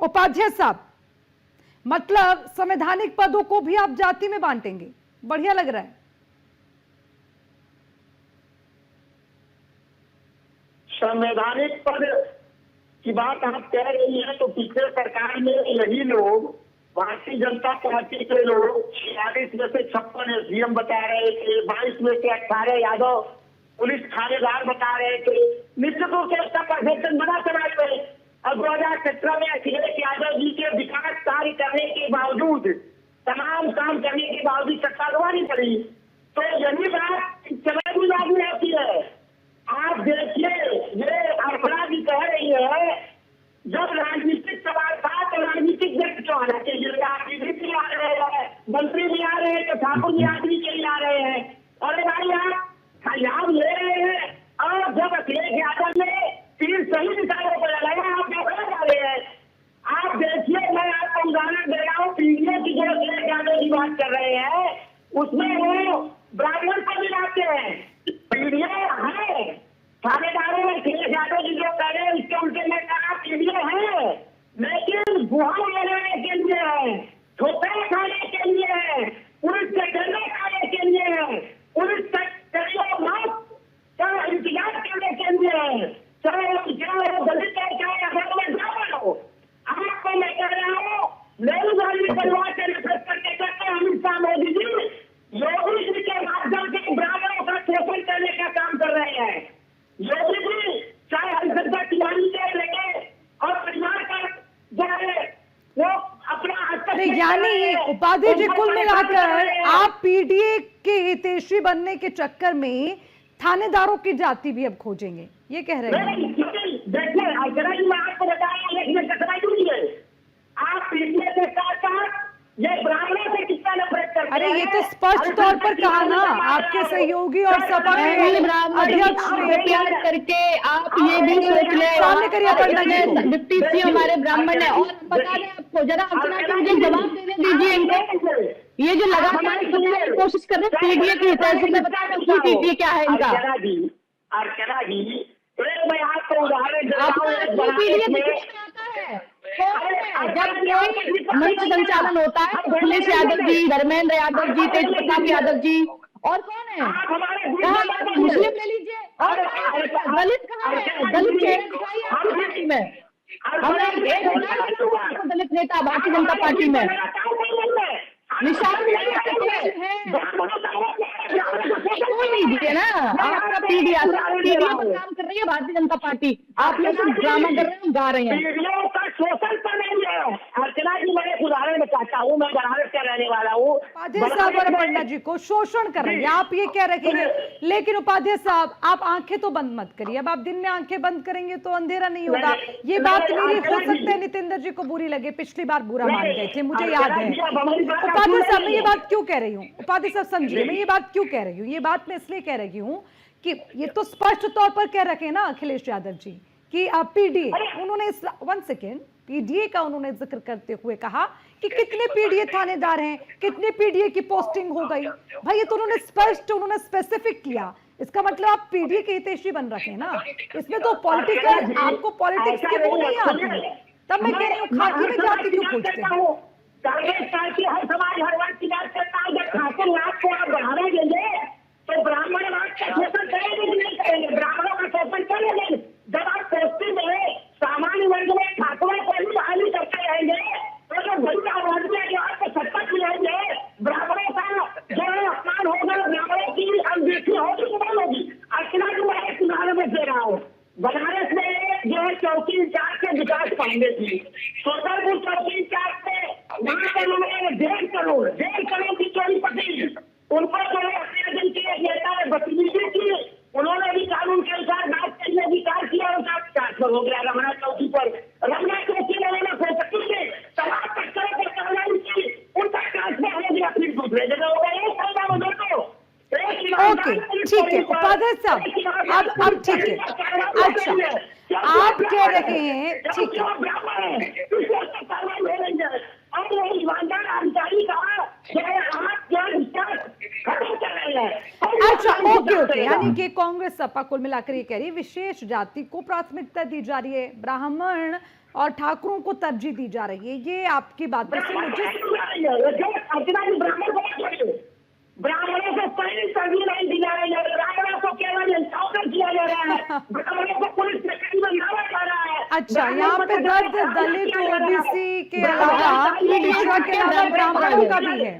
उपाध्याय साहब, मतलब संवैधानिक पदों को भी आप जाति में बांटेंगे, बढ़िया लग रहा है। संवैधानिक पद की बात आप कह रही हैं, तो पिछले सरकार में यही लोग, भारतीय जनता पार्टी के लोग 46 में से 56 एसडीएम बता रहे थे, 22 में से 18 यादव पुलिस थानेदार बता रहे थे। निश्चित रूप से इसका परफेक्शन बना चलाए थे। और 2017 में अखिलेश यादव जी के विकास कार्य करने के बावजूद, तमाम काम करने के बावजूद सत्ता गंवानी पड़ी। तो यही बात चलानी लागू रहती है। आप देखिए, ये अरपरा जी कह रही है, जब राजनीतिक सवाल था तो राजनीतिक व्यक्ति क्यों आना चाहिए? आदमी भी आ रहे हैं, मंत्री भी आ रहे हैं, तो ठाकुर जी आदमी के आ रहे हैं। अरे भाई, आप लाभ ले रहे हैं। और जब अखिलेश यादव ने 3 सही विचारों को लगाया, आप देखने जा रहे हैं। आप देखिए, मैं आपको उदाहरण दे रहा हूँ, पीडीए की जो अखिलेश यादव की बात कर रहे हैं, उसमें वो ब्राह्मण को मिलाते हैं। पीडीए है, थानेदारों में अखिलेश यादव जी जो कह रहे हैं, उसके उनके में कहा पीडीए है, लेकिन बुहार लगाने के लिए है, ठोकर खाने के लिए है, पुलिस के डंडे खाने के लिए है, पुलिस का इंतजार करने के लिए है, चाहे वो दलित है, चाहे अगर ब्राह्मण हो। आपको मैं कह रहा हूँ, नेहरू गांधी परिवार से नफरत करके कहते अमित शाह मोदी जी योगी जी के माध्यम से ब्राह्मणों का शोषण करने का काम कर रहे हैं। योगी जी चाहे हरिशंकर तिवारी से लेके और परिवार का जो है वो अपना, यानी उपाध्याय जी, कुल मिलाकर आप पीडीए के हितैषी बनने के चक्कर में थानेदारों की जाति भी अब खोजेंगे, ये कह रहे हैं? देखिए, अर्चना जी, मैं आपको बता रहा हूँ, इसमें कचरा क्यों है? आप पीडीए के साथ साथ ये ब्राह्मणों से कितना नफरत करते हैं? अरे ये तो स्पष्ट तौर पर कहा ना आपके सहयोगी और सपा के अध्यक्ष ने करके आप ये भी सोच लें डिप्टी सीएम हमारे ब्राह्मण है। और बता दें आपको, जरा अर्चना जी मुझे जवाब देने दीजिए इनको। ये जो लगातार कोशिश कर रहे हैं पीडीए के हितैषी में, बता दें पीडीए क्या है इनका। अर्चना जी, मैं आपको उदाहरण दे रहा हूँ। जब कोई मंच संचालन होता है, अखिलेश यादव जी, धर्मेंद्र यादव जी, तेज प्रताप यादव जी, और कौन है? मुस्लिम ले लीजिए, और दलित कहाँ है? दलित चेहरे दिखाइए आपकी पार्टी में। हमने एक दलित नेता भारतीय जनता पार्टी में निशान लीजिए ना। आपका पीडीए पर काम कर रही है भारतीय जनता पार्टी, आप लोग सिर्फ ड्रामा कर रहे हैं, गा रहे हैं। शोषण तो नहीं है। अर्चना जी, मैं एक उदाहरण बताता हूँ, मैं बनारस का रहने वाला हूँ। उपाध्याय साहब और पन्ना जी को शोषण कर रहे हैं, आप ये कह रहे हैं। लेकिन उपाध्याय साहब, आप आंखें तो बंद मत करिए। अब आप दिन में आंखें बंद करेंगे तो अंधेरा नहीं होगा। ये बात मेरी हो सकता है नितेंद्र जी को बुरी लगे, पिछली बार बुरा मान गए थे, मुझे याद है। उपाध्याय साहब, मैं ये बात क्यों कह रही हूँ? उपाध्याय साहब समझिए, मैं ये बात क्यों कह रही हूँ? ये बात मैं इसलिए कह रही हूँ कि ये तो स्पष्ट तौर पर कह रखे ना अखिलेश यादव जी कि पीडीए, उन्होंने 1 सेकेंड, पीडीए का उन्होंने जिक्र करते हुए कहा कि कितने पीडीए थानेदार हैं, कितने पीडीए की पोस्टिंग हो गई। भाई ये तो उन्होंने स्पेसिफिक किया। इसका मतलब आप पीडीए के हितैषी बन रखे हैं ना। इसमें तो पॉलिटिकल, आपको पॉलिटिक्स की वो नहीं आती। तब मैं कह रही हूँ, खाकी में जाति क्यों खोजते हैं? कांग्रेस पार्टी हर समाज हर वर्ग की बात करता है। जब ठाकुर राज को आप बढ़ावा देंगे तो ब्राह्मण राज का शोषण करेंगे कि नहीं करेंगे? ब्राह्मणों का शोषण करेंगे। जब आप पोस्टिंग में सामान्य वर्ग में ठाकुरों को ही बहाली करते रहेंगे, तो जो गरीब वर्ग में जो आपको सत्ता मिलेंगे, ब्राह्मणों का जो है अपमान होगा, ब्राह्मणों की अनदेखी होगी कि नहीं होगी? अर्चना जी, मैं एक उदाहरण में दे रहा हूँ। बनारस में जो है चौकी इंचार्ज से विकास पांडे थी, सोलरपुर चौकी इंचार्ज से वहां पर उन्होंने 1.5 करोड़ की चोरी पकड़ी। उनको जो है अपने दिन के नेता ने बदतमीजी की, उन्होंने भी कानून के अनुसार बात के लिए विचार किया, उनका ट्रांसफर हो गया रमना चौकी पर। रमना चौकी में उन्होंने खोपटी के तमाम तस्करों पर कार्रवाई की, उनका ट्रांसफर हो गया, फिर दूसरे जगह हो गया। एक फायदा हो तो ओके, ठीक है उपाध्याय साहब, अब ठीक है। अच्छा, आप कह रहे हैं, ठीक है। अच्छा, ओके, यानी कि कांग्रेस सपा कुल मिलाकर ये कह रही है विशेष जाति को प्राथमिकता दी जा रही है, ब्राह्मण और ठाकुरों को तरजीह दी जा रही है। ये आपकी बातों से मुझे ब्राह्मणों को पहली तरजीह नहीं दी जा रही है, ब्राह्मणों को केवल एनकाउंटर किया जा रहा है, ब्राह्मणों को पुलिस स्टेशन में लाया जा रहा है। अच्छा, यहाँ पे दर्द दलित, ओबीसी के अलावा पिछड़ा के अलावा ब्राह्मणों का भी है।